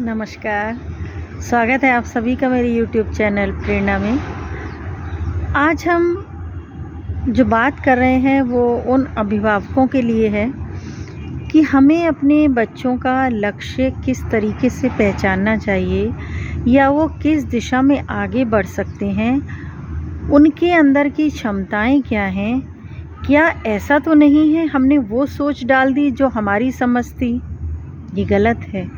नमस्कार, स्वागत है आप सभी का मेरे YouTube चैनल प्रेरणा में। आज हम जो बात कर रहे हैं वो उन अभिभावकों के लिए है कि हमें अपने बच्चों का लक्ष्य किस तरीके से पहचानना चाहिए या वो किस दिशा में आगे बढ़ सकते हैं, उनके अंदर की क्षमताएं क्या हैं। क्या ऐसा तो नहीं है हमने वो सोच डाल दी जो हमारी समझ थी? ये गलत है।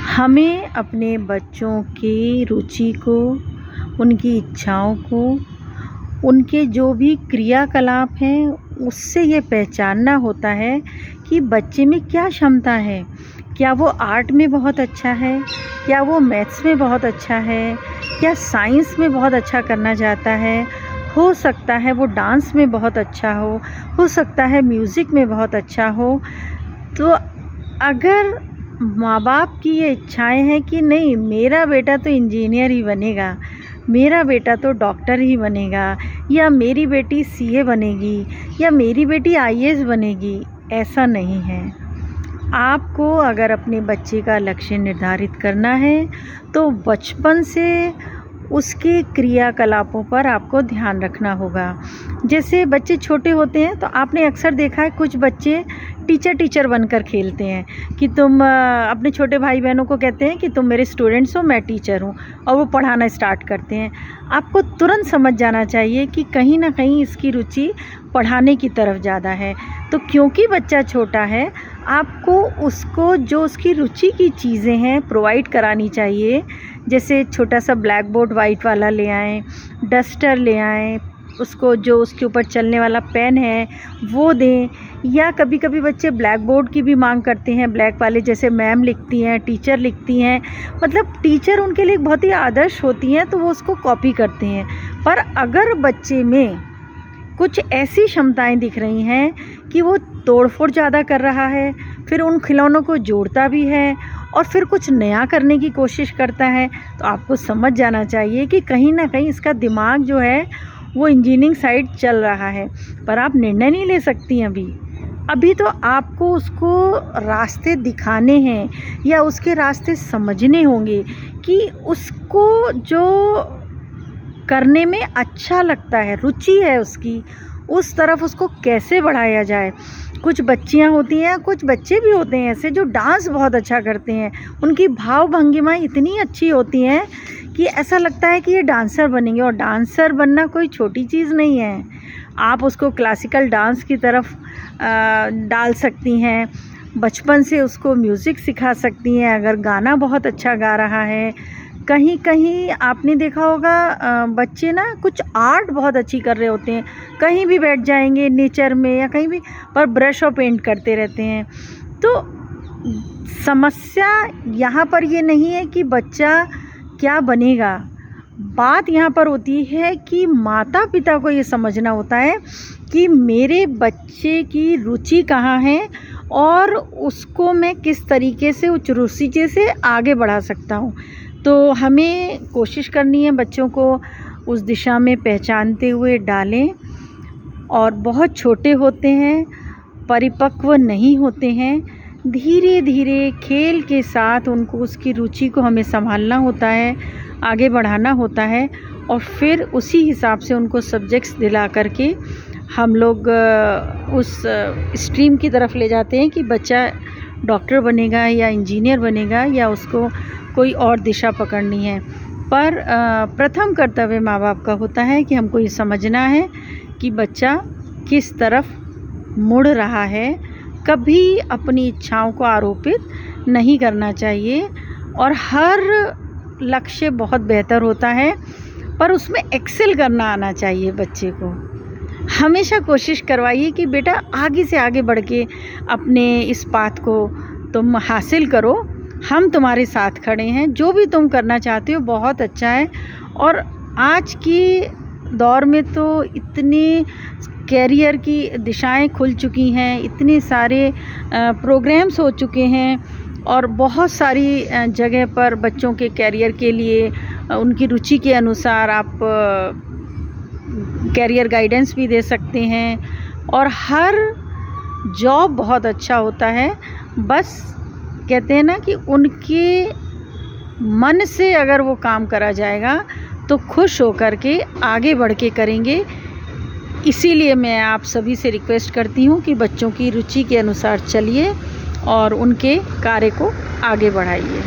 हमें अपने बच्चों की रुचि को, उनकी इच्छाओं को, उनके जो भी क्रियाकलाप हैं उससे ये पहचानना होता है कि बच्चे में क्या क्षमता है। क्या वो आर्ट में बहुत अच्छा है, क्या वो मैथ्स में बहुत अच्छा है, क्या साइंस में बहुत अच्छा करना चाहता है। हो सकता है वो डांस में बहुत अच्छा हो सकता है म्यूज़िक में बहुत अच्छा हो। तो अगर माँ बाप की ये इच्छाएं हैं कि नहीं, मेरा बेटा तो इंजीनियर ही बनेगा, मेरा बेटा तो डॉक्टर ही बनेगा, या मेरी बेटी सीए बनेगी, या मेरी बेटी आईएएस बनेगी, ऐसा नहीं है। आपको अगर अपने बच्चे का लक्ष्य निर्धारित करना है तो बचपन से उसके क्रियाकलापों पर आपको ध्यान रखना होगा। जैसे बच्चे छोटे होते हैं तो आपने अक्सर देखा है कुछ बच्चे टीचर बनकर खेलते हैं कि तुम अपने छोटे भाई बहनों को कहते हैं कि तुम मेरे स्टूडेंट्स हो, मैं टीचर हूँ, और वो पढ़ाना स्टार्ट करते हैं। आपको तुरंत समझ जाना चाहिए कि कहीं ना कहीं इसकी रुचि पढ़ाने की तरफ ज़्यादा है। तो क्योंकि बच्चा छोटा है, आपको उसको जो उसकी रुचि की चीज़ें हैं प्रोवाइड करानी चाहिए। जैसे छोटा सा ब्लैक बोर्ड वाइट वाला ले आएँ, डस्टर ले आएँ, उसको जो उसके ऊपर चलने वाला पेन है वो दें। या कभी कभी बच्चे ब्लैक बोर्ड की भी मांग करते हैं, ब्लैक वाले, जैसे मैम लिखती हैं, टीचर लिखती हैं, मतलब टीचर उनके लिए बहुत ही आदर्श होती हैं, तो वो उसको कॉपी करते हैं। पर अगर बच्चे में कुछ ऐसी क्षमताएं दिख रही हैं कि वो तोड़फोड़ ज़्यादा कर रहा है, फिर उन खिलौनों को जोड़ता भी है और फिर कुछ नया करने की कोशिश करता है, तो आपको समझ जाना चाहिए कि कहीं ना कहीं इसका दिमाग जो है वो इंजीनियरिंग साइड चल रहा है। पर आप निर्णय नहीं ले सकती अभी तो आपको उसको रास्ते दिखाने हैं या उसके रास्ते समझने होंगे कि उसको जो करने में अच्छा लगता है, रुचि है उसकी, उस तरफ उसको कैसे बढ़ाया जाए। कुछ बच्चियां होती हैं, कुछ बच्चे भी होते हैं ऐसे जो डांस बहुत अच्छा करते हैं, उनकी भाव भंगिमाएं इतनी अच्छी होती हैं कि ऐसा लगता है कि ये डांसर बनेंगे। और डांसर बनना कोई छोटी चीज़ नहीं है। आप उसको क्लासिकल डांस की तरफ डाल सकती हैं, बचपन से उसको म्यूज़िक सिखा सकती हैं। अगर गाना बहुत अच्छा गा रहा है, कहीं कहीं आपने देखा होगा बच्चे ना कुछ आर्ट बहुत अच्छी कर रहे होते हैं, कहीं भी बैठ जाएंगे नेचर में या कहीं भी, पर ब्रश और पेंट करते रहते हैं। तो समस्या यहाँ पर ये नहीं है कि बच्चा क्या बनेगा, बात यहाँ पर होती है कि माता पिता को ये समझना होता है कि मेरे बच्चे की रुचि कहाँ है और उसको मैं किस तरीके से उस रुचि से आगे बढ़ा सकता हूँ। तो हमें कोशिश करनी है बच्चों को उस दिशा में पहचानते हुए डालें। और बहुत छोटे होते हैं, परिपक्व नहीं होते हैं, धीरे धीरे खेल के साथ उनको उसकी रुचि को हमें संभालना होता है, आगे बढ़ाना होता है, और फिर उसी हिसाब से उनको सब्जेक्ट्स दिला करके हम लोग उस स्ट्रीम की तरफ ले जाते हैं कि बच्चा डॉक्टर बनेगा या इंजीनियर बनेगा या उसको कोई और दिशा पकड़नी है। पर प्रथम कर्तव्य माँ बाप का होता है कि हमको ये समझना है कि बच्चा किस तरफ मुड़ रहा है। कभी अपनी इच्छाओं को आरोपित नहीं करना चाहिए। और हर लक्ष्य बहुत बेहतर होता है, पर उसमें एक्सेल करना आना चाहिए बच्चे को। हमेशा कोशिश करवाइए कि बेटा आगे से आगे बढ़ के अपने इस पाथ को तुम हासिल करो, हम तुम्हारे साथ खड़े हैं, जो भी तुम करना चाहते हो बहुत अच्छा है। और आज की दौर में तो इतनी कैरियर की दिशाएं खुल चुकी हैं, इतने सारे प्रोग्राम्स हो चुके हैं, और बहुत सारी जगह पर बच्चों के कैरियर के लिए उनकी रुचि के अनुसार आप कैरियर गाइडेंस भी दे सकते हैं। और हर जॉब बहुत अच्छा होता है, बस कहते हैं ना कि उनके मन से अगर वो काम करा जाएगा तो खुश होकर के आगे बढ़ के करेंगे। इसीलिए मैं आप सभी से रिक्वेस्ट करती हूँ कि बच्चों की रुचि के अनुसार चलिए और उनके कार्य को आगे बढ़ाइए।